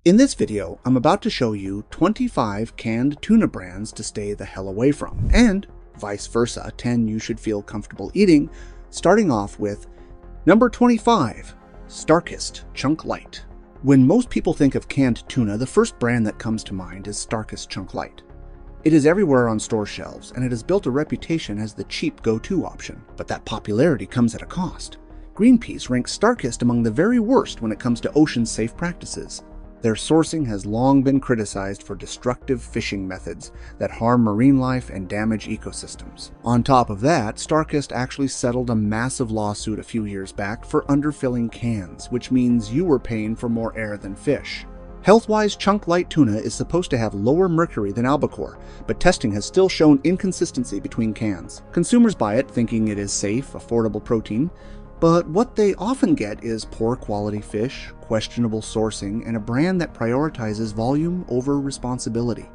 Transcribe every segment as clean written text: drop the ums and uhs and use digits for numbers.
In this video, I'm about to show you 25 canned tuna brands to stay the hell away from, and vice versa, 10 you should feel comfortable eating, starting off with number 25, Starkist Chunk Light. When most people think of canned tuna, the first brand that comes to mind is Starkist Chunk Light. It is everywhere on store shelves, and it has built a reputation as the cheap go-to option, but that popularity comes at a cost. Greenpeace ranks Starkist among the very worst when it comes to ocean-safe practices. Their sourcing has long been criticized for destructive fishing methods that harm marine life and damage ecosystems. On top of that, Starkist actually settled a massive lawsuit a few years back for underfilling cans, which means you were paying for more air than fish. Health-wise, Chunk Light tuna is supposed to have lower mercury than albacore, but testing has still shown inconsistency between cans. Consumers buy it thinking it is safe, affordable protein, but what they often get is poor quality fish, questionable sourcing, and a brand that prioritizes volume over responsibility.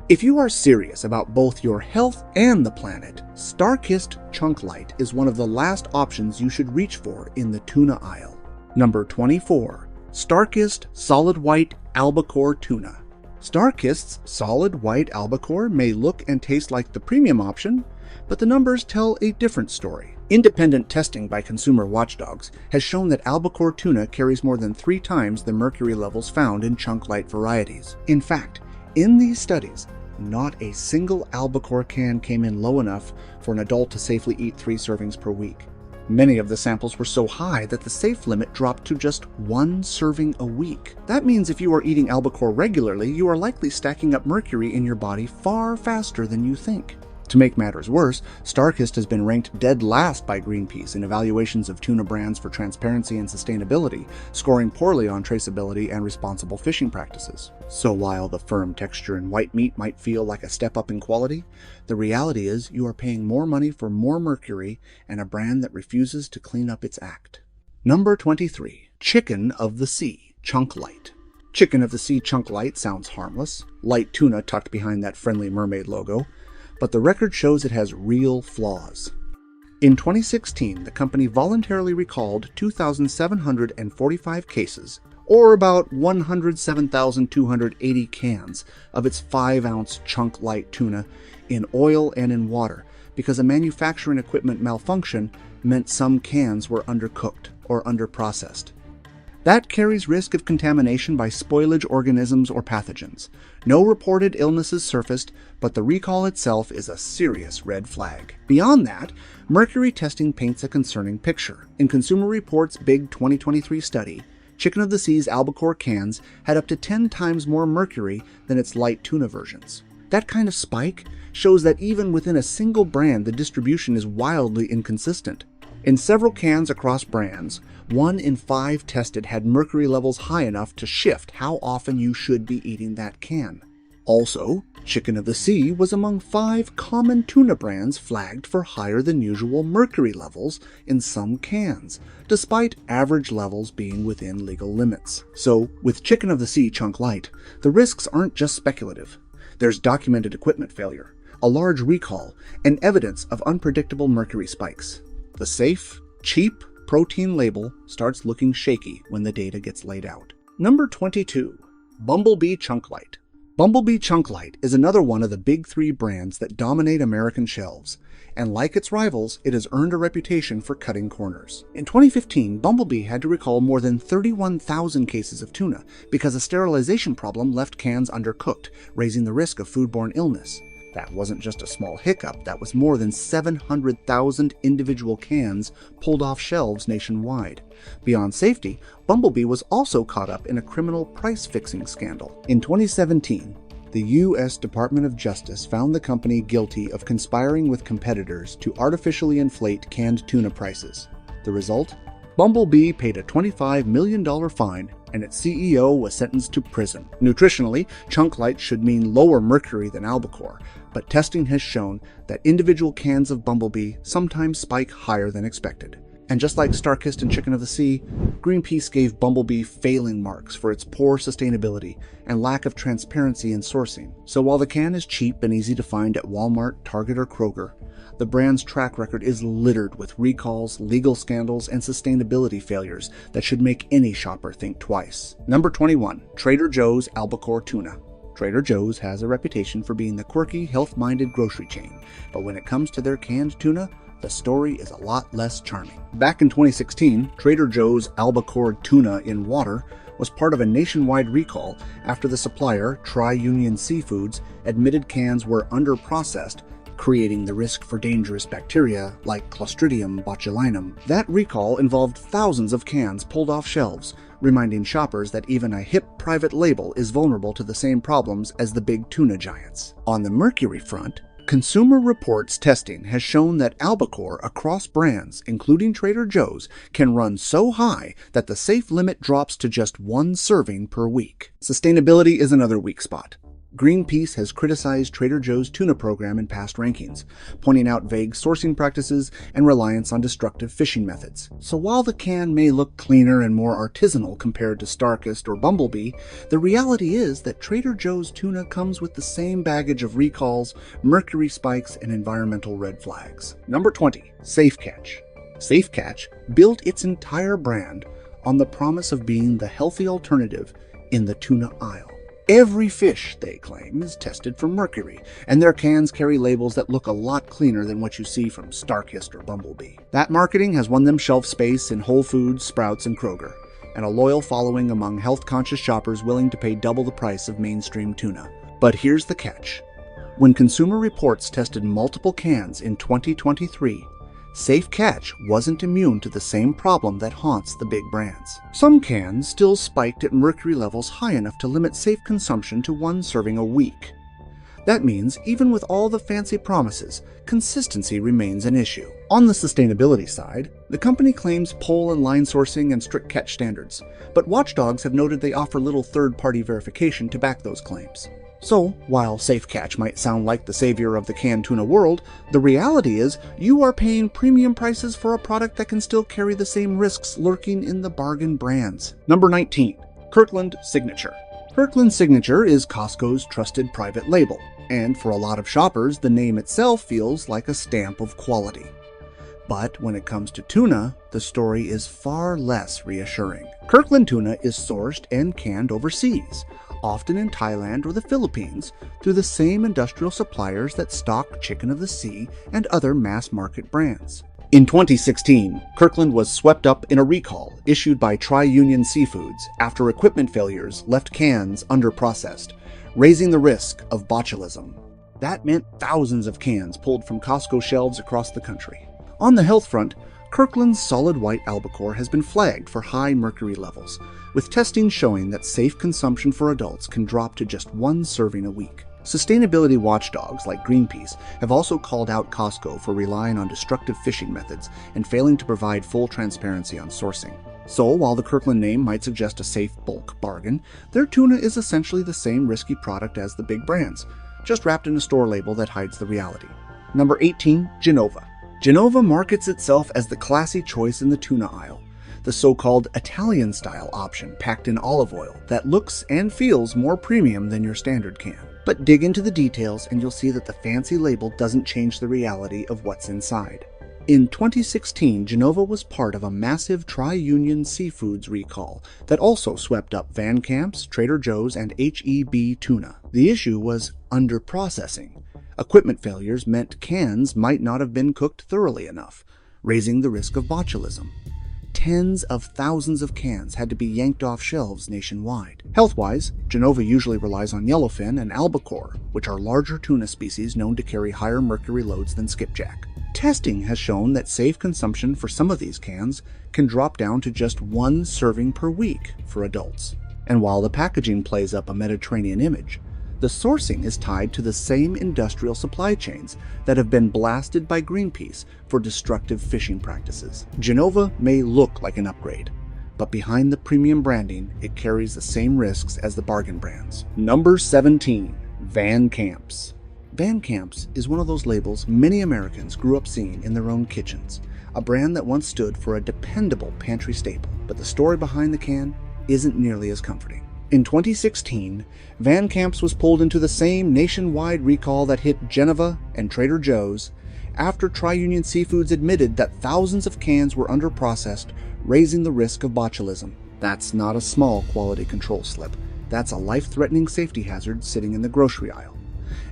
If you are serious about both your health and the planet, Starkist Chunk Light is one of the last options you should reach for in the tuna aisle. Number 24. Starkist Solid White Albacore Tuna. Starkist's Solid White Albacore may look and taste like the premium option, but the numbers tell a different story. Independent testing by consumer watchdogs has shown that albacore tuna carries more than 3 times the mercury levels found in chunk light varieties. In fact, in these studies, not a single albacore can came in low enough for an adult to safely eat 3 servings per week. Many of the samples were so high that the safe limit dropped to just 1 serving a week. That means if you are eating albacore regularly, you are likely stacking up mercury in your body far faster than you think. To make matters worse, Starkist has been ranked dead last by Greenpeace in evaluations of tuna brands for transparency and sustainability, scoring poorly on traceability and responsible fishing practices. So while the firm texture and white meat might feel like a step up in quality, the reality is you are paying more money for more mercury and a brand that refuses to clean up its act. Number 23. Chicken of the Sea Chunk Light. Chicken of the Sea Chunk Light sounds harmless, light tuna tucked behind that friendly mermaid logo, but the record shows it has real flaws. In 2016, the company voluntarily recalled 2,745 cases, or about 107,280 cans, of its 5-ounce chunk light tuna in oil and in water, because a manufacturing equipment malfunction meant some cans were undercooked or underprocessed. That carries risk of contamination by spoilage organisms or pathogens. No reported illnesses surfaced, but the recall itself is a serious red flag. Beyond that, mercury testing paints a concerning picture. In Consumer Reports' big 2023 study, Chicken of the Sea's albacore cans had up to 10 times more mercury than its light tuna versions. That kind of spike shows that even within a single brand, the distribution is wildly inconsistent. In several cans across brands, 1 in 5 tested had mercury levels high enough to shift how often you should be eating that can. Also, Chicken of the Sea was among 5 common tuna brands flagged for higher than usual mercury levels in some cans, despite average levels being within legal limits. So, with Chicken of the Sea Chunk Light, the risks aren't just speculative. There's documented equipment failure, a large recall, and evidence of unpredictable mercury spikes. The safe, cheap protein label starts looking shaky when the data gets laid out. Number 22. Bumblebee Chunk Light. Bumblebee Chunk Light is another one of the big 3 brands that dominate American shelves, and like its rivals, it has earned a reputation for cutting corners. In 2015, Bumblebee had to recall more than 31,000 cases of tuna because a sterilization problem left cans undercooked, raising the risk of foodborne illness. That wasn't just a small hiccup, that was more than 700,000 individual cans pulled off shelves nationwide. Beyond safety, Bumblebee was also caught up in a criminal price-fixing scandal. In 2017, the U.S. Department of Justice found the company guilty of conspiring with competitors to artificially inflate canned tuna prices. The result? Bumblebee paid a $25 million fine, and its CEO was sentenced to prison. Nutritionally, chunk light should mean lower mercury than albacore, but testing has shown that individual cans of Bumblebee sometimes spike higher than expected. And just like Starkist and Chicken of the Sea, Greenpeace gave Bumblebee failing marks for its poor sustainability and lack of transparency in sourcing. So while the can is cheap and easy to find at Walmart, Target, or Kroger, the brand's track record is littered with recalls, legal scandals, and sustainability failures that should make any shopper think twice. Number 21. Trader Joe's Albacore Tuna. Trader Joe's has a reputation for being the quirky, health-minded grocery chain, but when it comes to their canned tuna, the story is a lot less charming. Back in 2016, Trader Joe's Albacore Tuna in water was part of a nationwide recall after the supplier, Tri-Union Seafoods, admitted cans were underprocessed, creating the risk for dangerous bacteria like Clostridium botulinum. That recall involved thousands of cans pulled off shelves, reminding shoppers that even a hip private label is vulnerable to the same problems as the big tuna giants. On the mercury front, Consumer Reports testing has shown that albacore across brands, including Trader Joe's, can run so high that the safe limit drops to just 1 serving per week. Sustainability is another weak spot. Greenpeace has criticized Trader Joe's tuna program in past rankings, pointing out vague sourcing practices and reliance on destructive fishing methods. So while the can may look cleaner and more artisanal compared to Starkist or Bumblebee, the reality is that Trader Joe's tuna comes with the same baggage of recalls, mercury spikes, and environmental red flags. Number 20. Safe Catch. Safe Catch built its entire brand on the promise of being the healthy alternative in the tuna aisle. Every fish, they claim, is tested for mercury, and their cans carry labels that look a lot cleaner than what you see from Starkist or Bumblebee. That marketing has won them shelf space in Whole Foods, Sprouts, and Kroger, and a loyal following among health-conscious shoppers willing to pay double the price of mainstream tuna. But here's the catch. When Consumer Reports tested multiple cans in 2023, Safe Catch wasn't immune to the same problem that haunts the big brands. Some cans still spiked at mercury levels high enough to limit safe consumption to 1 serving a week. That means even with all the fancy promises, consistency remains an issue. On the sustainability side, the company claims pole and line sourcing and strict catch standards, but watchdogs have noted they offer little third-party verification to back those claims. So, while Safe Catch might sound like the savior of the canned tuna world, the reality is you are paying premium prices for a product that can still carry the same risks lurking in the bargain brands. Number 19. Kirkland Signature. Kirkland Signature is Costco's trusted private label, and for a lot of shoppers, the name itself feels like a stamp of quality. But when it comes to tuna, the story is far less reassuring. Kirkland tuna is sourced and canned overseas, often in Thailand or the Philippines, through the same industrial suppliers that stock Chicken of the Sea and other mass-market brands. In 2016, Kirkland was swept up in a recall issued by Tri-Union Seafoods after equipment failures left cans underprocessed, raising the risk of botulism. That meant thousands of cans pulled from Costco shelves across the country. On the health front, Kirkland's solid white albacore has been flagged for high mercury levels, with testing showing that safe consumption for adults can drop to just 1 serving a week. Sustainability watchdogs like Greenpeace have also called out Costco for relying on destructive fishing methods and failing to provide full transparency on sourcing. So, while the Kirkland name might suggest a safe bulk bargain, their tuna is essentially the same risky product as the big brands, just wrapped in a store label that hides the reality. Number 18. Genova. Genova markets itself as the classy choice in the tuna aisle, the so-called Italian-style option packed in olive oil that looks and feels more premium than your standard can. But dig into the details and you'll see that the fancy label doesn't change the reality of what's inside. In 2016, Genova was part of a massive Tri-Union Seafoods recall that also swept up Van Camp's, Trader Joe's, and H-E-B tuna. The issue was underprocessing. Equipment failures meant cans might not have been cooked thoroughly enough, raising the risk of botulism. Tens of thousands of cans had to be yanked off shelves nationwide. Health-wise, Genova usually relies on yellowfin and albacore, which are larger tuna species known to carry higher mercury loads than skipjack. Testing has shown that safe consumption for some of these cans can drop down to just 1 serving per week for adults. And while the packaging plays up a Mediterranean image, the sourcing is tied to the same industrial supply chains that have been blasted by Greenpeace for destructive fishing practices. Genova may look like an upgrade, but behind the premium branding, it carries the same risks as the bargain brands. Number 17. Van Camp's. Van Camp's is one of those labels many Americans grew up seeing in their own kitchens. a brand that once stood for a dependable pantry staple. But the story behind the can isn't nearly as comforting. In 2016, Van Camp's was pulled into the same nationwide recall that hit Geneva and Trader Joe's after Tri-Union Seafoods admitted that thousands of cans were underprocessed, raising the risk of botulism. That's not a small quality control slip. That's a life-threatening safety hazard sitting in the grocery aisle.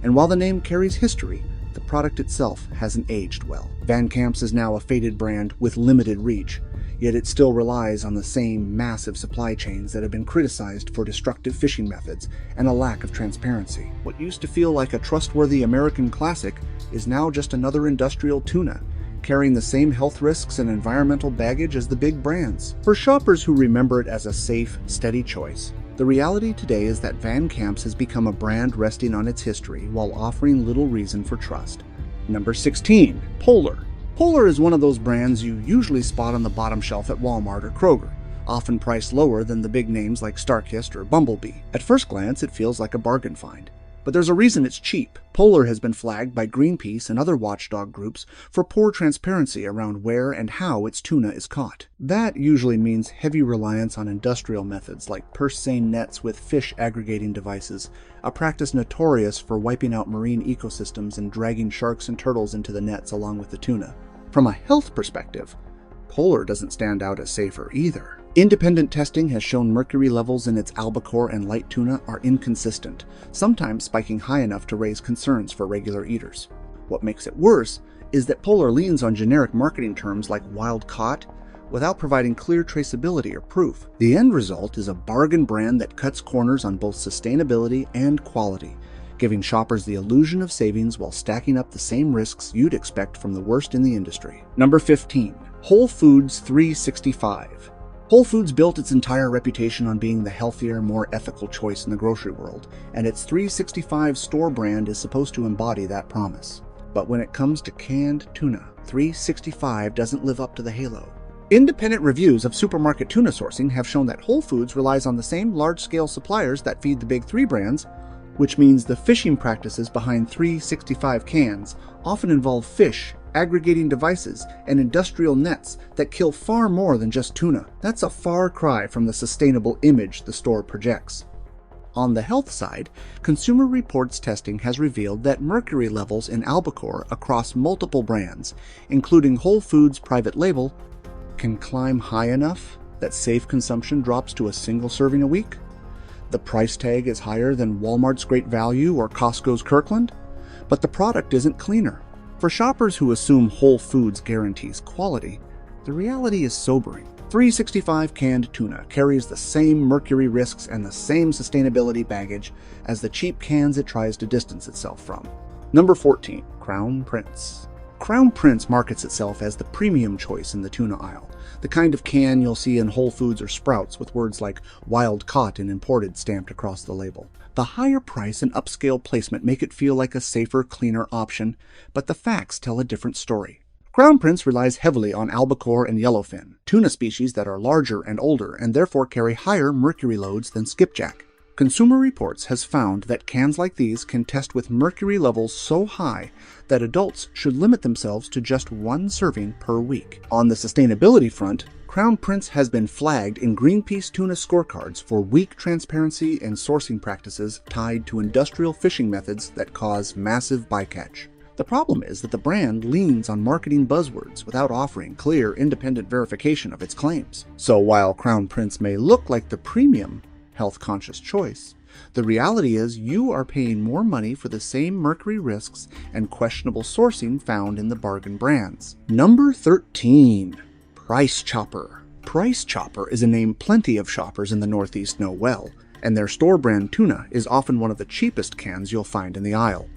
And while the name carries history, the product itself hasn't aged well. Van Camp's is now a faded brand with limited reach, yet it still relies on the same massive supply chains that have been criticized for destructive fishing methods and a lack of transparency. What used to feel like a trustworthy American classic is now just another industrial tuna, carrying the same health risks and environmental baggage as the big brands. For shoppers who remember it as a safe, steady choice, the reality today is that Van Camp's has become a brand resting on its history while offering little reason for trust. Number 16. Polar. Polar is one of those brands you usually spot on the bottom shelf at Walmart or Kroger, often priced lower than the big names like Starkist or Bumblebee. At first glance, it feels like a bargain find. But there's a reason it's cheap. Polar has been flagged by Greenpeace and other watchdog groups for poor transparency around where and how its tuna is caught. That usually means heavy reliance on industrial methods like purse-seine nets with fish aggregating devices, a practice notorious for wiping out marine ecosystems and dragging sharks and turtles into the nets along with the tuna. From a health perspective, Polar doesn't stand out as safer either. Independent testing has shown mercury levels in its albacore and light tuna are inconsistent, sometimes spiking high enough to raise concerns for regular eaters. What makes it worse is that Polar leans on generic marketing terms like wild caught without providing clear traceability or proof. The end result is a bargain brand that cuts corners on both sustainability and quality, giving shoppers the illusion of savings while stacking up the same risks you'd expect from the worst in the industry. Number 15. Whole Foods 365. Whole Foods built its entire reputation on being the healthier, more ethical choice in the grocery world, and its 365 store brand is supposed to embody that promise. But when it comes to canned tuna, 365 doesn't live up to the halo. Independent reviews of supermarket tuna sourcing have shown that Whole Foods relies on the same large-scale suppliers that feed the big three brands, which means the fishing practices behind 365 cans often involve fish, aggregating devices, and industrial nets that kill far more than just tuna. That's a far cry from the sustainable image the store projects. On the health side, Consumer Reports testing has revealed that mercury levels in albacore across multiple brands, including Whole Foods private label, can climb high enough that safe consumption drops to a single serving a week. The price tag is higher than Walmart's Great Value or Costco's Kirkland, but the product isn't cleaner. For shoppers who assume Whole Foods guarantees quality, the reality is sobering. 365 canned tuna carries the same mercury risks and the same sustainability baggage as the cheap cans it tries to distance itself from. Number 14. Crown Prince. Crown Prince markets itself as the premium choice in the tuna aisle, the kind of can you'll see in Whole Foods or Sprouts with words like wild caught and imported stamped across the label. The higher price and upscale placement make it feel like a safer, cleaner option, but the facts tell a different story. Crown Prince relies heavily on albacore and yellowfin, tuna species that are larger and older and therefore carry higher mercury loads than skipjack. Consumer Reports has found that cans like these can test with mercury levels so high that adults should limit themselves to just one serving per week. On the sustainability front, Crown Prince has been flagged in Greenpeace tuna scorecards for weak transparency and sourcing practices tied to industrial fishing methods that cause massive bycatch. The problem is that the brand leans on marketing buzzwords without offering clear, independent verification of its claims. So while Crown Prince may look like the premium, health-conscious choice, the reality is you are paying more money for the same mercury risks and questionable sourcing found in the bargain brands. Number 13. Price Chopper. Price Chopper is a name plenty of shoppers in the Northeast know well, and their store brand tuna is often one of the cheapest cans you'll find in the aisle.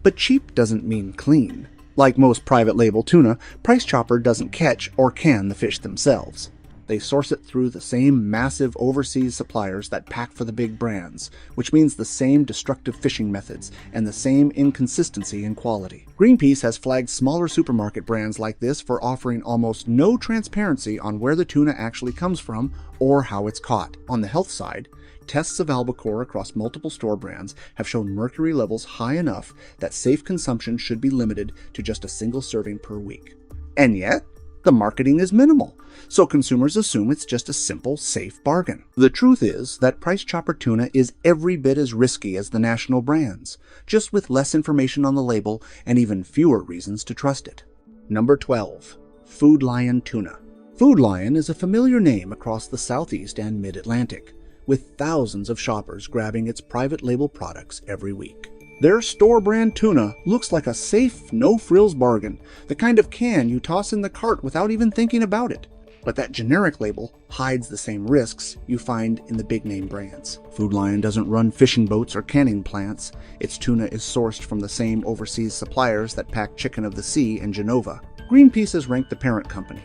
But cheap doesn't mean clean. Like most private label tuna, Price Chopper doesn't catch or can the fish themselves. They source it through the same massive overseas suppliers that pack for the big brands, which means the same destructive fishing methods and the same inconsistency in quality. Greenpeace has flagged smaller supermarket brands like this for offering almost no transparency on where the tuna actually comes from or how it's caught. On the health side, tests of albacore across multiple store brands have shown mercury levels high enough that safe consumption should be limited to just a single serving per week. And yet, The marketing is minimal, so consumers assume it's just a simple, safe bargain. The truth is that Price Chopper tuna is every bit as risky as the national brands, just with less information on the label and even fewer reasons to trust it. Number 12. Food Lion Tuna. Food Lion is a familiar name across the Southeast and Mid-Atlantic, with thousands of shoppers grabbing its private label products every week. Their store-brand tuna looks like a safe, no-frills bargain, the kind of can you toss in the cart without even thinking about it. But that generic label hides the same risks you find in the big-name brands. Food Lion doesn't run fishing boats or canning plants. Its tuna is sourced from the same overseas suppliers that pack Chicken of the Sea and Genova. Greenpeace has ranked the parent company,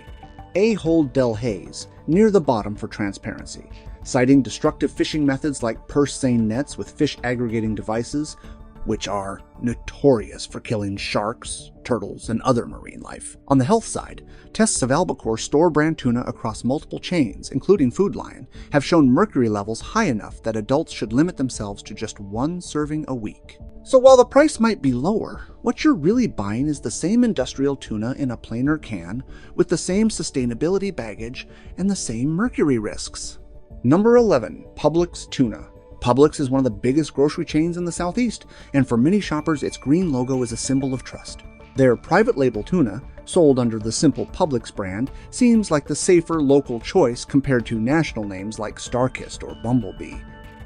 Ahold Delhaize, near the bottom for transparency, citing destructive fishing methods like purse seine nets with fish aggregating devices, which are notorious for killing sharks, turtles, and other marine life. On the health side, tests of albacore store-brand tuna across multiple chains, including Food Lion, have shown mercury levels high enough that adults should limit themselves to just one serving a week. So while the price might be lower, what you're really buying is the same industrial tuna in a plainer can, with the same sustainability baggage and the same mercury risks. Number 11. Publix Tuna. Publix is one of the biggest grocery chains in the Southeast, and for many shoppers, its green logo is a symbol of trust. Their private label tuna, sold under the simple Publix brand, seems like the safer local choice compared to national names like Starkist or Bumblebee.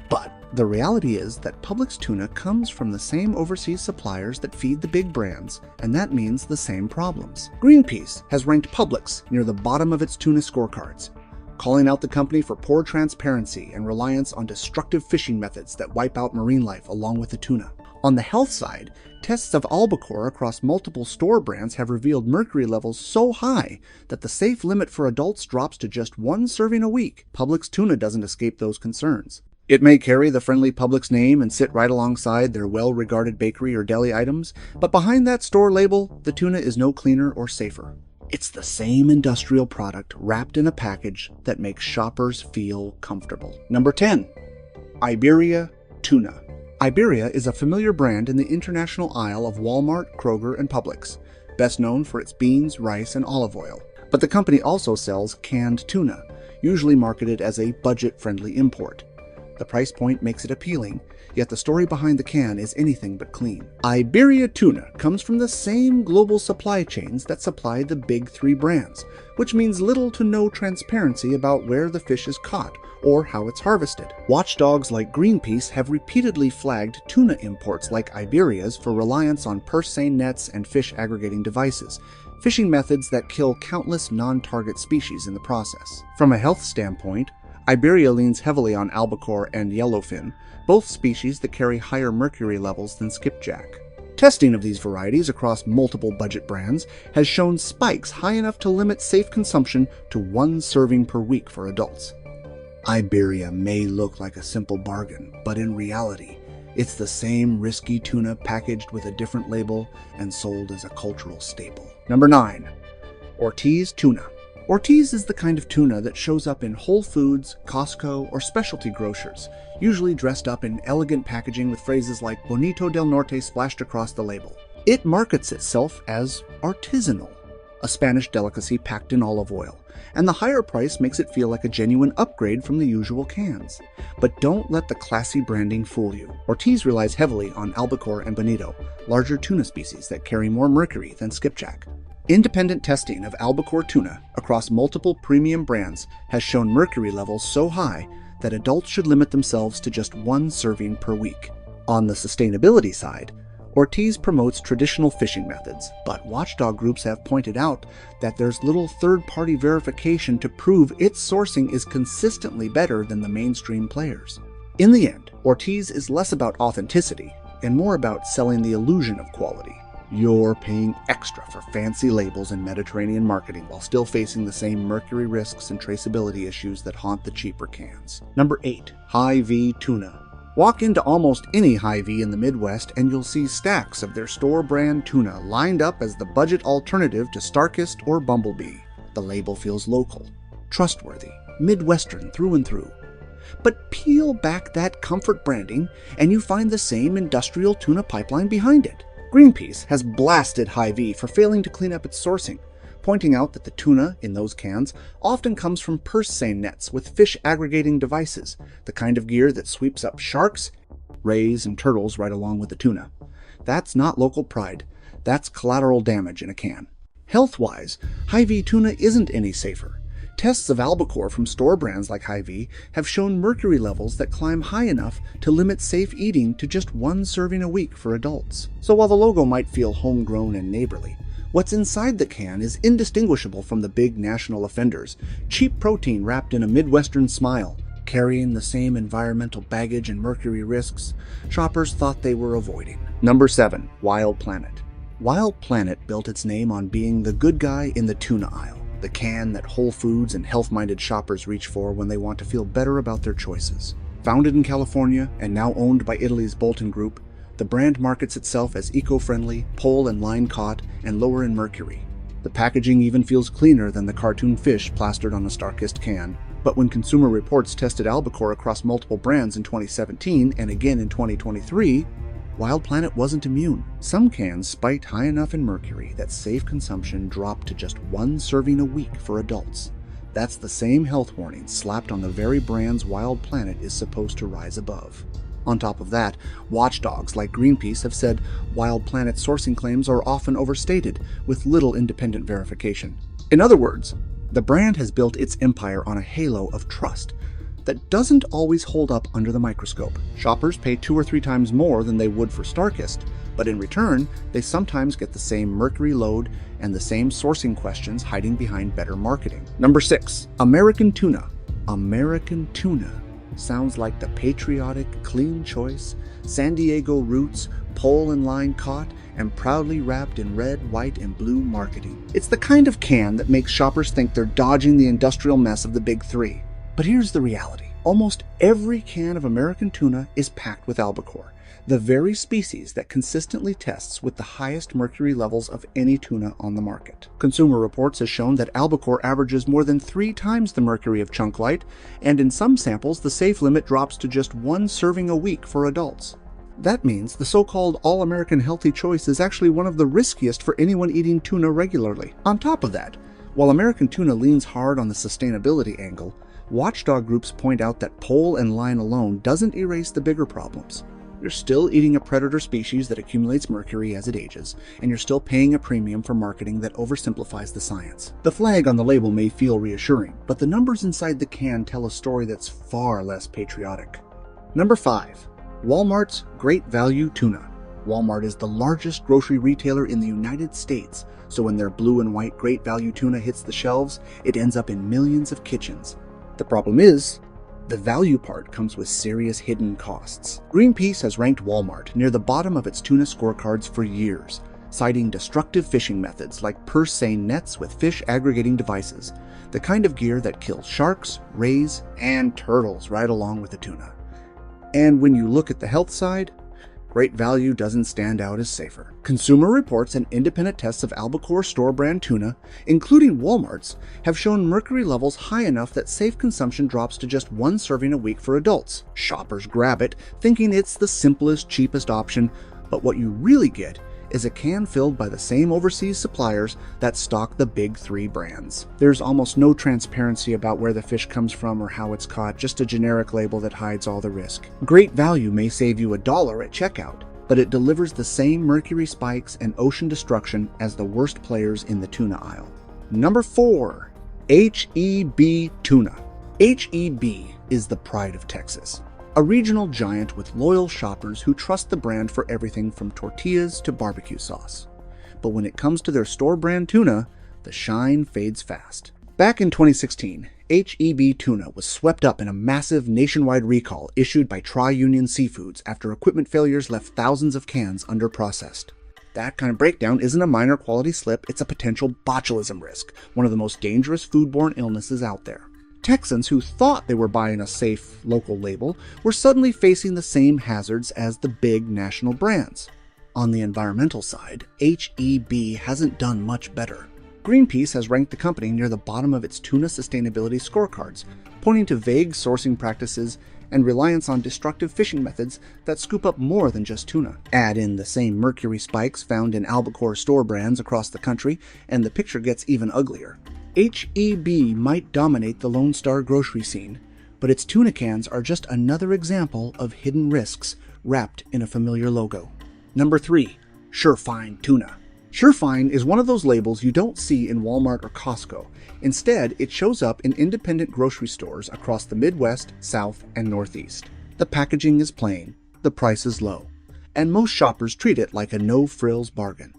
But the reality is that Publix tuna comes from the same overseas suppliers that feed the big brands, and that means the same problems. Greenpeace has ranked Publix near the bottom of its tuna scorecards, calling out the company for poor transparency and reliance on destructive fishing methods that wipe out marine life along with the tuna. On the health side, tests of albacore across multiple store brands have revealed mercury levels so high that the safe limit for adults drops to just one serving a week. Publix tuna doesn't escape those concerns. It may carry the friendly Publix name and sit right alongside their well-regarded bakery or deli items, but behind that store label, the tuna is no cleaner or safer. It's the same industrial product wrapped in a package that makes shoppers feel comfortable. Number 10. Iberia Tuna. Iberia is a familiar brand in the international aisle of Walmart, Kroger, and Publix, best known for its beans, rice, and olive oil. But the company also sells canned tuna, usually marketed as a budget-friendly import. The price point makes it appealing, yet the story behind the can is anything but clean. Iberia Tuna comes from the same global supply chains that supply the big three brands, which means little to no transparency about where the fish is caught or how it's harvested. Watchdogs like Greenpeace have repeatedly flagged tuna imports like Iberia's for reliance on purse seine nets and fish aggregating devices, fishing methods that kill countless non-target species in the process. From a health standpoint, Iberia leans heavily on albacore and yellowfin, both species that carry higher mercury levels than skipjack. Testing of these varieties across multiple budget brands has shown spikes high enough to limit safe consumption to one serving per week for adults. Iberia may look like a simple bargain, but in reality, it's the same risky tuna packaged with a different label and sold as a cultural staple. Number 9. Ortiz Tuna. Ortiz is the kind of tuna that shows up in Whole Foods, Costco, or specialty grocers, usually dressed up in elegant packaging with phrases like Bonito del Norte splashed across the label. It markets itself as artisanal, a Spanish delicacy packed in olive oil, and the higher price makes it feel like a genuine upgrade from the usual cans. But don't let the classy branding fool you. Ortiz relies heavily on albacore and bonito, larger tuna species that carry more mercury than skipjack. Independent testing of albacore tuna across multiple premium brands has shown mercury levels so high that adults should limit themselves to just one serving per week. On the sustainability side, Ortiz promotes traditional fishing methods, but watchdog groups have pointed out that there's little third-party verification to prove its sourcing is consistently better than the mainstream players. In the end, Ortiz is less about authenticity and more about selling the illusion of quality. You're paying extra for fancy labels and Mediterranean marketing while still facing the same mercury risks and traceability issues that haunt the cheaper cans. Number 8. Hy-Vee Tuna. Walk into almost any Hy-Vee in the Midwest and you'll see stacks of their store brand tuna lined up as the budget alternative to Starkist or Bumblebee. The label feels local, trustworthy, Midwestern through and through. But peel back that comfort branding and you find the same industrial tuna pipeline behind it. Greenpeace has blasted Hy-Vee for failing to clean up its sourcing, pointing out that the tuna in those cans often comes from purse seine nets with fish aggregating devices, the kind of gear that sweeps up sharks, rays, and turtles right along with the tuna. That's not local pride. That's collateral damage in a can. Health-wise, Hy-Vee tuna isn't any safer. Tests of albacore from store brands like Hy-Vee have shown mercury levels that climb high enough to limit safe eating to just one serving a week for adults. So while the logo might feel homegrown and neighborly, what's inside the can is indistinguishable from the big national offenders, cheap protein wrapped in a Midwestern smile, carrying the same environmental baggage and mercury risks shoppers thought they were avoiding. Number 7. Wild Planet. Wild Planet built its name on being the good guy in the tuna aisle, the can that Whole Foods and health-minded shoppers reach for when they want to feel better about their choices. Founded in California and now owned by Italy's Bolton Group, the brand markets itself as eco-friendly, pole and line caught, and lower in mercury. The packaging even feels cleaner than the cartoon fish plastered on a Starkist can. But when Consumer Reports tested albacore across multiple brands in 2017 and again in 2023, Wild Planet wasn't immune. Some cans spiked high enough in mercury that safe consumption dropped to just one serving a week for adults. That's the same health warning slapped on the very brands Wild Planet is supposed to rise above. On top of that, watchdogs like Greenpeace have said Wild Planet's sourcing claims are often overstated, with little independent verification. In other words, the brand has built its empire on a halo of trust that doesn't always hold up under the microscope. Shoppers pay 2 or 3 times more than they would for Starkist, but in return, they sometimes get the same mercury load and the same sourcing questions hiding behind better marketing. Number 6. American Tuna. American Tuna sounds like the patriotic, clean choice, San Diego roots, pole and line caught, and proudly wrapped in red, white, and blue marketing. It's the kind of can that makes shoppers think they're dodging the industrial mess of the big three. But here's the reality. Almost every can of American tuna is packed with albacore, the very species that consistently tests with the highest mercury levels of any tuna on the market. Consumer Reports has shown that albacore averages more than 3 times the mercury of chunk light, and in some samples the safe limit drops to just 1 serving a week for adults. That means the so-called all-American healthy choice is actually one of the riskiest for anyone eating tuna regularly. On top of that, while American tuna leans hard on the sustainability angle, watchdog groups point out that pole and line alone doesn't erase the bigger problems. You're still eating a predator species that accumulates mercury as it ages, and you're still paying a premium for marketing that oversimplifies the science. The flag on the label may feel reassuring, but the numbers inside the can tell a story that's far less patriotic. Number 5. Walmart's Great Value Tuna. Walmart is the largest grocery retailer in the United States, so when their blue and white Great Value Tuna hits the shelves, it ends up in millions of kitchens. The problem is, the value part comes with serious hidden costs. Greenpeace has ranked Walmart near the bottom of its tuna scorecards for years, citing destructive fishing methods like purse seine nets with fish aggregating devices, the kind of gear that kills sharks, rays, and turtles right along with the tuna. And when you look at the health side, Great Value doesn't stand out as safer. Consumer Reports and independent tests of albacore store brand tuna, including Walmart's, have shown mercury levels high enough that safe consumption drops to just 1 serving a week for adults. Shoppers grab it, thinking it's the simplest, cheapest option, but what you really get is a can filled by the same overseas suppliers that stock the big 3 brands. There's almost no transparency about where the fish comes from or how it's caught, just a generic label that hides all the risk. Great Value may save you $1 at checkout, but it delivers the same mercury spikes and ocean destruction as the worst players in the tuna aisle. Number 4. H-E-B Tuna. H-E-B is the pride of Texas, a regional giant with loyal shoppers who trust the brand for everything from tortillas to barbecue sauce. But when it comes to their store brand tuna, the shine fades fast. Back in 2016, H-E-B Tuna was swept up in a massive nationwide recall issued by Tri-Union Seafoods after equipment failures left thousands of cans underprocessed. That kind of breakdown isn't a minor quality slip, it's a potential botulism risk, one of the most dangerous foodborne illnesses out there. Texans who thought they were buying a safe local label were suddenly facing the same hazards as the big national brands. On the environmental side, H-E-B hasn't done much better. Greenpeace has ranked the company near the bottom of its tuna sustainability scorecards, pointing to vague sourcing practices and reliance on destructive fishing methods that scoop up more than just tuna. Add in the same mercury spikes found in albacore store brands across the country, and the picture gets even uglier. HEB might dominate the Lone Star grocery scene, but its tuna cans are just another example of hidden risks wrapped in a familiar logo. Number 3. Surefine Tuna. Surefine is one of those labels you don't see in Walmart or Costco. Instead, it shows up in independent grocery stores across the Midwest, South, and Northeast. The packaging is plain, the price is low, and most shoppers treat it like a no-frills bargain.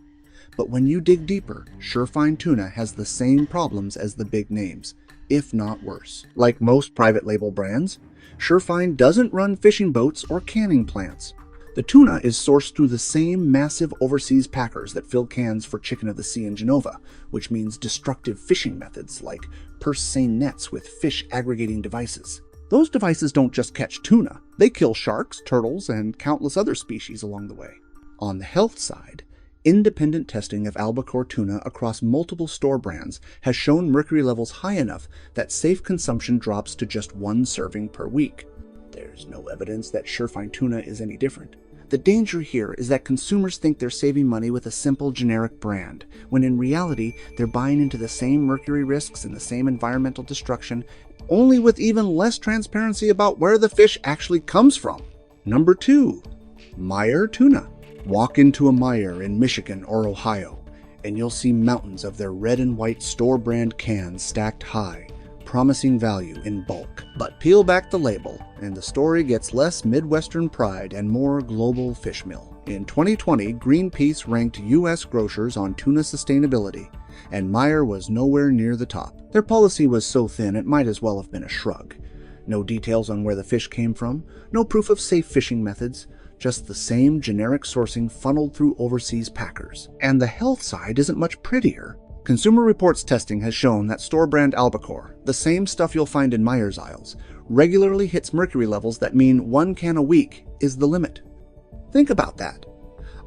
But when you dig deeper, Surefine Tuna has the same problems as the big names, if not worse. Like most private label brands, Surefine doesn't run fishing boats or canning plants. The tuna is sourced through the same massive overseas packers that fill cans for chicken of the sea in Genova, which means destructive fishing methods like purse seine nets with fish aggregating devices. Those devices don't just catch tuna, they kill sharks, turtles, and countless other species along the way. On the health side, independent testing of albacore tuna across multiple store brands has shown mercury levels high enough that safe consumption drops to just 1 serving per week. There's no evidence that Surefine Tuna is any different. The danger here is that consumers think they're saving money with a simple generic brand, when in reality they're buying into the same mercury risks and the same environmental destruction, only with even less transparency about where the fish actually comes from. Number 2. Meijer Tuna. Walk into a Meijer in Michigan or Ohio, and you'll see mountains of their red and white store brand cans stacked high, promising value in bulk. But peel back the label, and the story gets less Midwestern pride and more global fish meal. In 2020, Greenpeace ranked U.S. grocers on tuna sustainability, and Meijer was nowhere near the top. Their policy was so thin it might as well have been a shrug. No details on where the fish came from, no proof of safe fishing methods, just the same generic sourcing funneled through overseas packers. And the health side isn't much prettier. Consumer Reports testing has shown that store-brand albacore, the same stuff you'll find in Meijer's aisles, regularly hits mercury levels that mean 1 can a week is the limit. Think about that.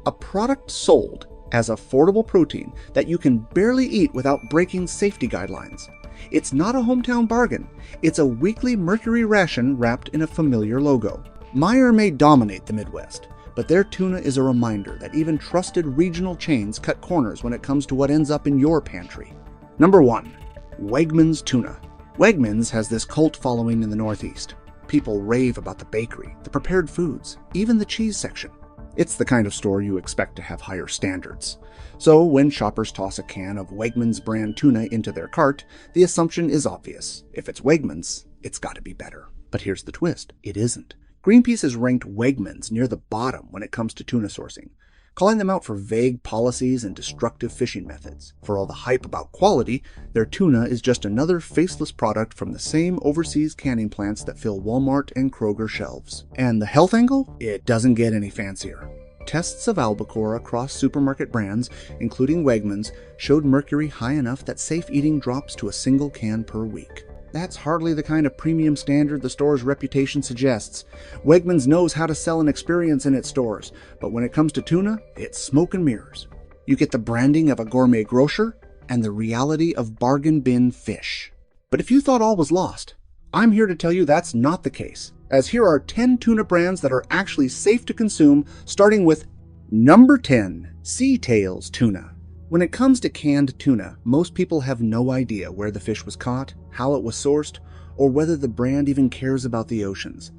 A product sold as affordable protein that you can barely eat without breaking safety guidelines. It's not a hometown bargain. It's a weekly mercury ration wrapped in a familiar logo. Meijer may dominate the Midwest, but their tuna is a reminder that even trusted regional chains cut corners when it comes to what ends up in your pantry. Number 1. Wegmans Tuna. Wegmans has this cult following in the Northeast. People rave about the bakery, the prepared foods, even the cheese section. It's the kind of store you expect to have higher standards. So when shoppers toss a can of Wegmans brand tuna into their cart, the assumption is obvious. If it's Wegmans, it's got to be better. But here's the twist. It isn't. Greenpeace has ranked Wegmans near the bottom when it comes to tuna sourcing, calling them out for vague policies and destructive fishing methods. For all the hype about quality, their tuna is just another faceless product from the same overseas canning plants that fill Walmart and Kroger shelves. And the health angle? It doesn't get any fancier. Tests of albacore across supermarket brands, including Wegmans, showed mercury high enough that safe eating drops to a single can per week. That's hardly the kind of premium standard the store's reputation suggests. Wegmans knows how to sell an experience in its stores, but when it comes to tuna, it's smoke and mirrors. You get the branding of a gourmet grocer and the reality of bargain bin fish. But if you thought all was lost, I'm here to tell you that's not the case, as here are 10 tuna brands that are actually safe to consume, starting with number 10, Seatails Tuna. When it comes to canned tuna, most people have no idea where the fish was caught, how it was sourced, or whether the brand even cares about the oceans.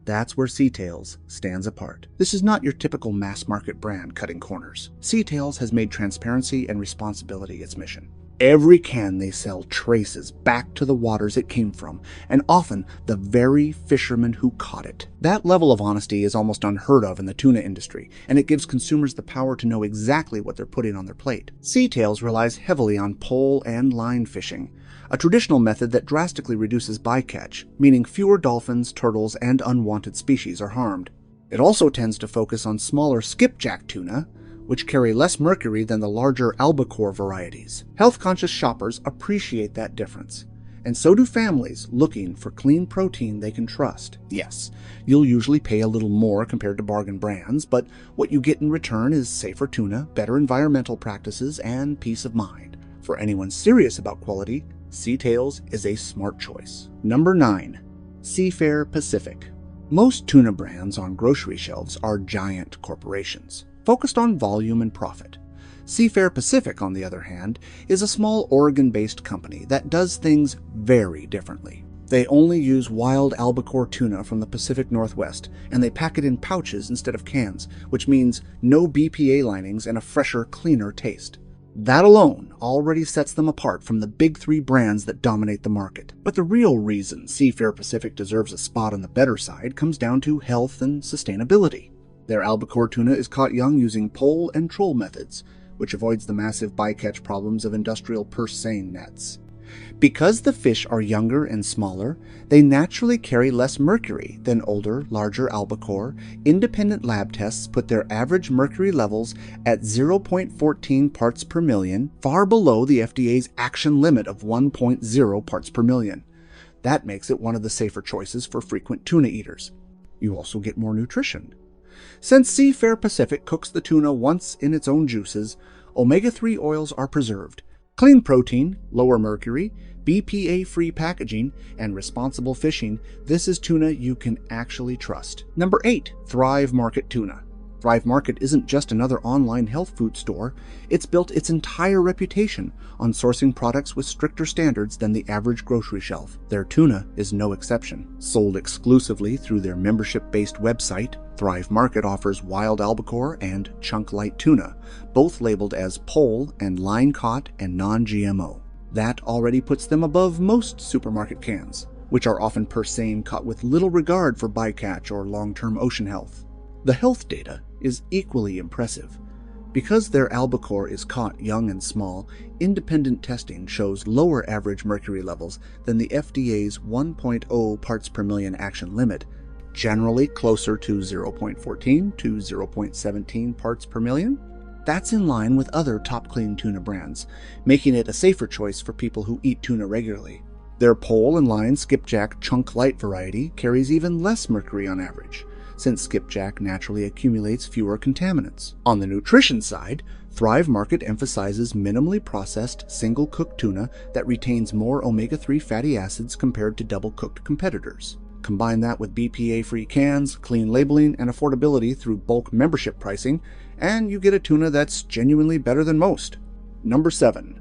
That's where Seatails stands apart. This is not your typical mass-market brand cutting corners. Seatails has made transparency and responsibility its mission. Every can they sell traces back to the waters it came from, and often the very fishermen who caught it. That level of honesty is almost unheard of in the tuna industry, and it gives consumers the power to know exactly what they're putting on their plate. Seatails relies heavily on pole and line fishing, a traditional method that drastically reduces bycatch, meaning fewer dolphins, turtles, and unwanted species are harmed. It also tends to focus on smaller skipjack tuna, which carry less mercury than the larger albacore varieties. Health-conscious shoppers appreciate that difference, and so do families looking for clean protein they can trust. Yes, you'll usually pay a little more compared to bargain brands, but what you get in return is safer tuna, better environmental practices, and peace of mind. For anyone serious about quality, Seatails is a smart choice. Number 9. Seafair Pacific. Most tuna brands on grocery shelves are giant corporations, focused on volume and profit. Seafair Pacific, on the other hand, is a small Oregon-based company that does things very differently. They only use wild albacore tuna from the Pacific Northwest, and they pack it in pouches instead of cans, which means no BPA linings and a fresher, cleaner taste. That alone already sets them apart from the big three brands that dominate the market. But the real reason Seafair Pacific deserves a spot on the better side comes down to health and sustainability. Their albacore tuna is caught young using pole and troll methods, which avoids the massive bycatch problems of industrial purse seine nets. Because the fish are younger and smaller, they naturally carry less mercury than older, larger albacore. Independent lab tests put their average mercury levels at 0.14 parts per million, far below the FDA's action limit of 1.0 parts per million. That makes it one of the safer choices for frequent tuna eaters. You also get more nutrition. Since Seafair Pacific cooks the tuna once in its own juices, omega-3 oils are preserved. Clean protein, lower mercury, BPA-free packaging, and responsible fishing, this is tuna you can actually trust. Number 8. Thrive Market Tuna. Thrive Market isn't just another online health food store, it's built its entire reputation on sourcing products with stricter standards than the average grocery shelf. Their tuna is no exception. Sold exclusively through their membership-based website, Thrive Market offers wild albacore and chunk light tuna, both labeled as pole and line caught and non-GMO. That already puts them above most supermarket cans, which are often purse seine caught with little regard for bycatch or long-term ocean health. The health data is equally impressive. Because their albacore is caught young and small, independent testing shows lower average mercury levels than the FDA's 1.0 parts per million action limit, generally closer to 0.14 to 0.17 parts per million. That's in line with other top clean tuna brands, making it a safer choice for people who eat tuna regularly. Their pole and line skipjack chunk light variety carries even less mercury on average, since skipjack naturally accumulates fewer contaminants. On the nutrition side, Thrive Market emphasizes minimally processed, single-cooked tuna that retains more omega-3 fatty acids compared to double-cooked competitors. Combine that with BPA-free cans, clean labeling, and affordability through bulk membership pricing, and you get a tuna that's genuinely better than most. Number 7.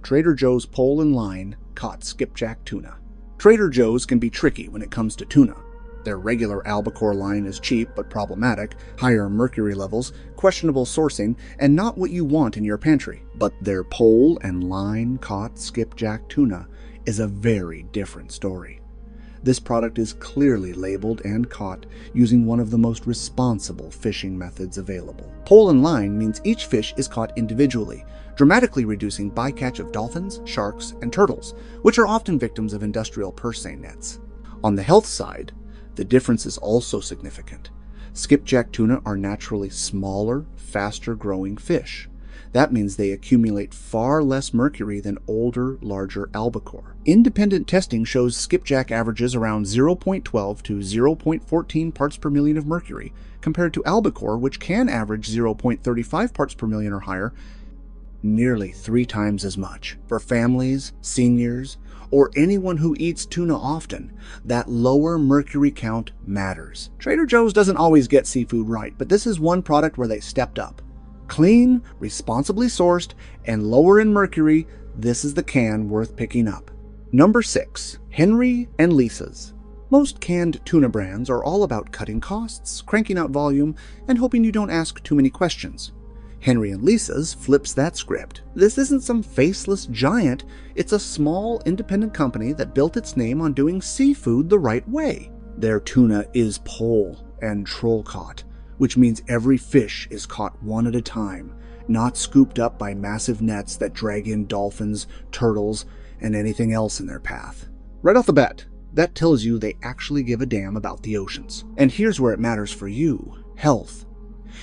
Trader Joe's Pole and Line Caught Skipjack Tuna. Trader Joe's can be tricky when it comes to tuna. Their regular albacore line is cheap but problematic, higher mercury levels, questionable sourcing, and not what you want in your pantry. But their pole and line caught skipjack tuna is a very different story. This product is clearly labeled and caught using one of the most responsible fishing methods available. Pole and line means each fish is caught individually, dramatically reducing bycatch of dolphins, sharks, and turtles, which are often victims of industrial purse seine nets. On the health side, the difference is also significant. Skipjack tuna are naturally smaller, faster-growing fish. That means they accumulate far less mercury than older, larger albacore. Independent testing shows skipjack averages around 0.12 to 0.14 parts per million of mercury, compared to albacore, which can average 0.35 parts per million or higher, nearly 3 times as much. For families, seniors, or anyone who eats tuna often, that lower mercury count matters. Trader Joe's doesn't always get seafood right, but this is one product where they stepped up. Clean, responsibly sourced, and lower in mercury, this is the can worth picking up. Number 6. Henry and Lisa's. Most canned tuna brands are all about cutting costs, cranking out volume, and hoping you don't ask too many questions. Henry and Lisa's flips that script. This isn't some faceless giant, it's a small independent company that built its name on doing seafood the right way. Their tuna is pole and troll caught, which means every fish is caught one at a time, not scooped up by massive nets that drag in dolphins, turtles, and anything else in their path. Right off the bat, that tells you they actually give a damn about the oceans. And here's where it matters for you: health.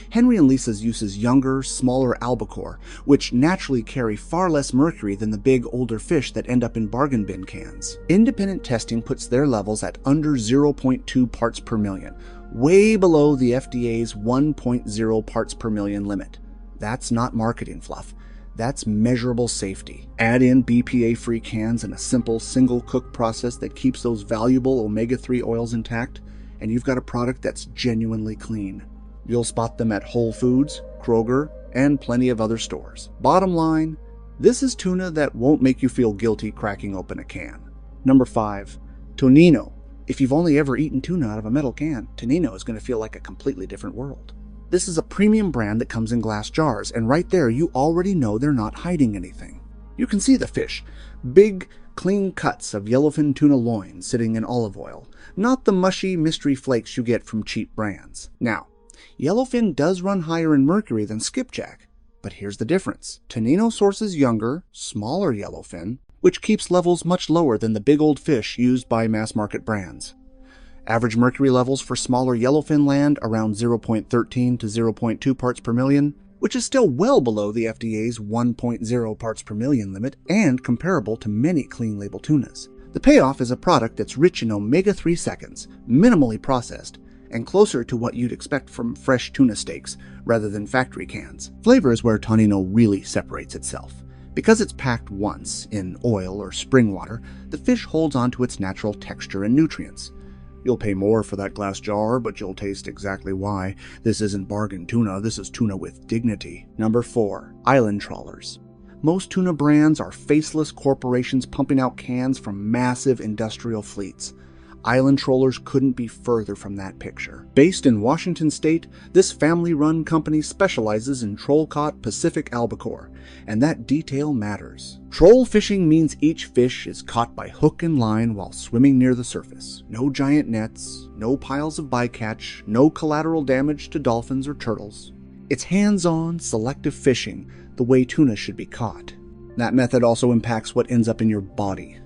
Henry and Lisa's uses younger, smaller albacore, which naturally carry far less mercury than the big, older fish that end up in bargain bin cans. Independent testing puts their levels at under 0.2 parts per million, way below the FDA's 1.0 parts per million limit. That's not marketing fluff. That's measurable safety. Add in BPA-free cans and a simple single-cook process that keeps those valuable omega-3 oils intact, and you've got a product that's genuinely clean. You'll spot them at Whole Foods, Kroger, and plenty of other stores. Bottom line, this is tuna that won't make you feel guilty cracking open a can. Number 5. Tonino. If you've only ever eaten tuna out of a metal can, Tonino is going to feel like a completely different world. This is a premium brand that comes in glass jars, and right there you already know they're not hiding anything. You can see the fish. Big, clean cuts of yellowfin tuna loin sitting in olive oil, not the mushy mystery flakes you get from cheap brands. Now, yellowfin does run higher in mercury than skipjack, but here's the difference. Tonino sources younger, smaller yellowfin, which keeps levels much lower than the big old fish used by mass-market brands. Average mercury levels for smaller yellowfin land around 0.13 to 0.2 parts per million, which is still well below the FDA's 1.0 parts per million limit and comparable to many clean label tunas. The payoff is a product that's rich in omega-3 seconds, minimally processed, and closer to what you'd expect from fresh tuna steaks rather than factory cans. Flavor is where Tonino really separates itself. Because it's packed once in oil or spring water, the fish holds onto its natural texture and nutrients. You'll pay more for that glass jar, but you'll taste exactly why. This isn't bargain tuna, this is tuna with dignity. Number 4. Island trawlers. Most tuna brands are faceless corporations pumping out cans from massive industrial fleets. Island trawlers couldn't be further from that picture. Based in Washington State, this family-run company specializes in troll-caught Pacific albacore, and that detail matters. Troll fishing means each fish is caught by hook and line while swimming near the surface. No giant nets, no piles of bycatch, no collateral damage to dolphins or turtles. It's hands-on, selective fishing, the way tuna should be caught. That method also impacts what ends up in your body.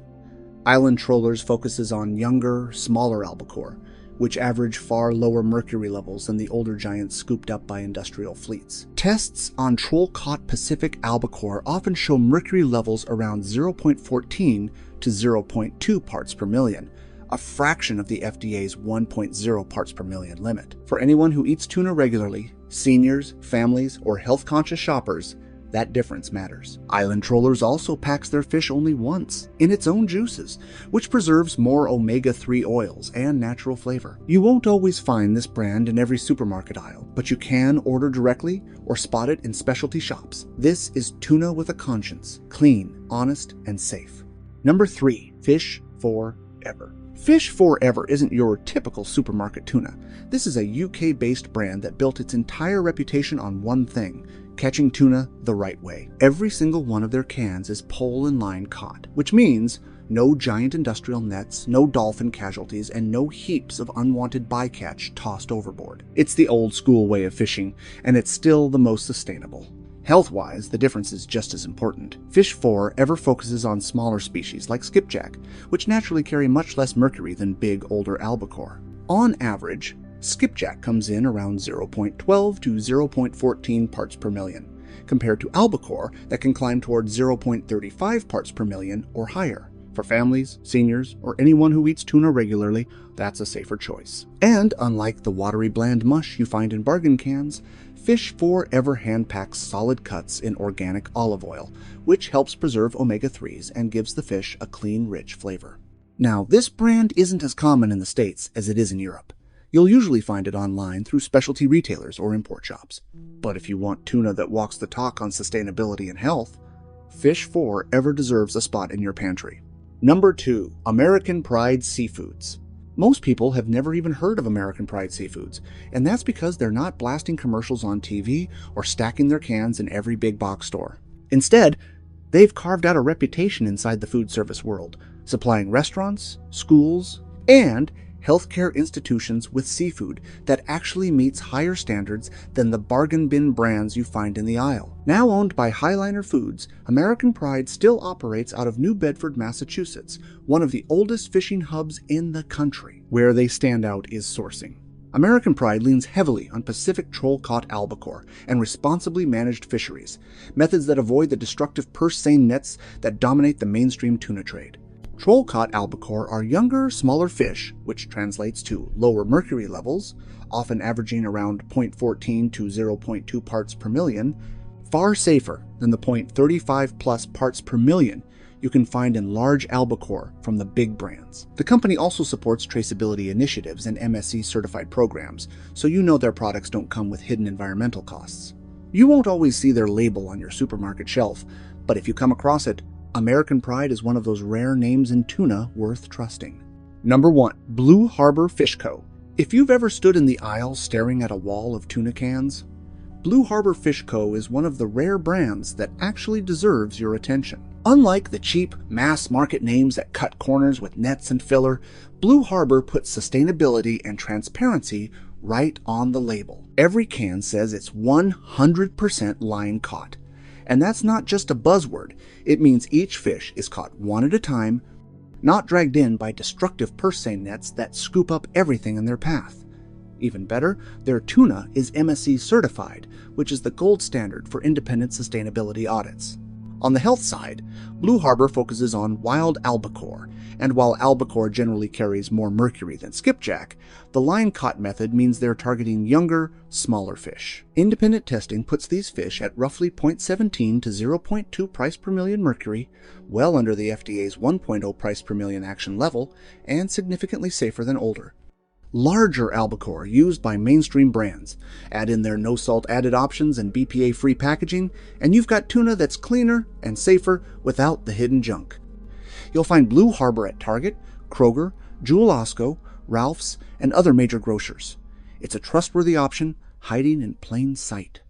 Island trawlers focuses on younger, smaller albacore, which average far lower mercury levels than the older giants scooped up by industrial fleets. Tests on troll-caught Pacific albacore often show mercury levels around 0.14 to 0.2 parts per million, a fraction of the FDA's 1.0 parts per million limit. For anyone who eats tuna regularly, seniors, families, or health-conscious shoppers, that difference matters. Island trawlers also packs their fish only once, in its own juices, which preserves more omega-3 oils and natural flavor. You won't always find this brand in every supermarket aisle, but you can order directly or spot it in specialty shops. This is tuna with a conscience, clean, honest, and safe. Number 3. Fish Forever. Fish Forever isn't your typical supermarket tuna. This is a UK-based brand that built its entire reputation on one thing: catching tuna the right way. Every single one of their cans is pole and line caught, which means no giant industrial nets, no dolphin casualties, and no heaps of unwanted bycatch tossed overboard. It's the old school way of fishing, and it's still the most sustainable. Health-wise, the difference is just as important. Fish Forever focuses on smaller species like skipjack, which naturally carry much less mercury than big, older albacore. On average, skipjack comes in around 0.12 to 0.14 parts per million, compared to albacore that can climb towards 0.35 parts per million or higher. For families, seniors, or anyone who eats tuna regularly, that's a safer choice. And unlike the watery bland mush you find in bargain cans, Fish Forever hand-packs solid cuts in organic olive oil, which helps preserve omega-3s and gives the fish a clean, rich flavor. Now, this brand isn't as common in the States as it is in Europe. You'll usually find it online through specialty retailers or import shops. But if you want tuna that walks the talk on sustainability and health, Fish Forever deserves a spot in your pantry. Number 2. American Pride Seafoods. Most people have never even heard of American Pride Seafoods, and that's because they're not blasting commercials on TV or stacking their cans in every big box store. Instead, they've carved out a reputation inside the food service world, supplying restaurants, schools, and healthcare institutions with seafood that actually meets higher standards than the bargain bin brands you find in the aisle. Now owned by Highliner Foods, American Pride still operates out of New Bedford, Massachusetts, one of the oldest fishing hubs in the country. Where they stand out is sourcing. American Pride leans heavily on Pacific troll-caught albacore and responsibly managed fisheries, methods that avoid the destructive purse-seine nets that dominate the mainstream tuna trade. Troll-caught albacore are younger, smaller fish, which translates to lower mercury levels, often averaging around 0.14 to 0.2 parts per million, far safer than the 0.35 plus parts per million you can find in large albacore from the big brands. The company also supports traceability initiatives and MSC certified programs, so you know their products don't come with hidden environmental costs. You won't always see their label on your supermarket shelf, but if you come across it, American Pride is one of those rare names in tuna worth trusting. Number 1. Blue Harbor Fish Co. If you've ever stood in the aisle staring at a wall of tuna cans, Blue Harbor Fish Co. is one of the rare brands that actually deserves your attention. Unlike the cheap, mass-market names that cut corners with nets and filler, Blue Harbor puts sustainability and transparency right on the label. Every can says it's 100% line caught. And that's not just a buzzword. It means each fish is caught one at a time, not dragged in by destructive purse seine nets that scoop up everything in their path. Even better, their tuna is MSC certified, which is the gold standard for independent sustainability audits. On the health side, Blue Harbor focuses on wild albacore, and while albacore generally carries more mercury than skipjack, the line-caught method means they're targeting younger, smaller fish. Independent testing puts these fish at roughly 0.17 to 0.2 price per million mercury, well under the FDA's 1.0 price per million action level, and significantly safer than older. Larger albacore used by mainstream brands. Add in their no-salt added options and BPA-free packaging, and you've got tuna that's cleaner and safer without the hidden junk. You'll find Blue Harbor at Target, Kroger, Jewel Osco, Ralph's, and other major grocers. It's a trustworthy option hiding in plain sight.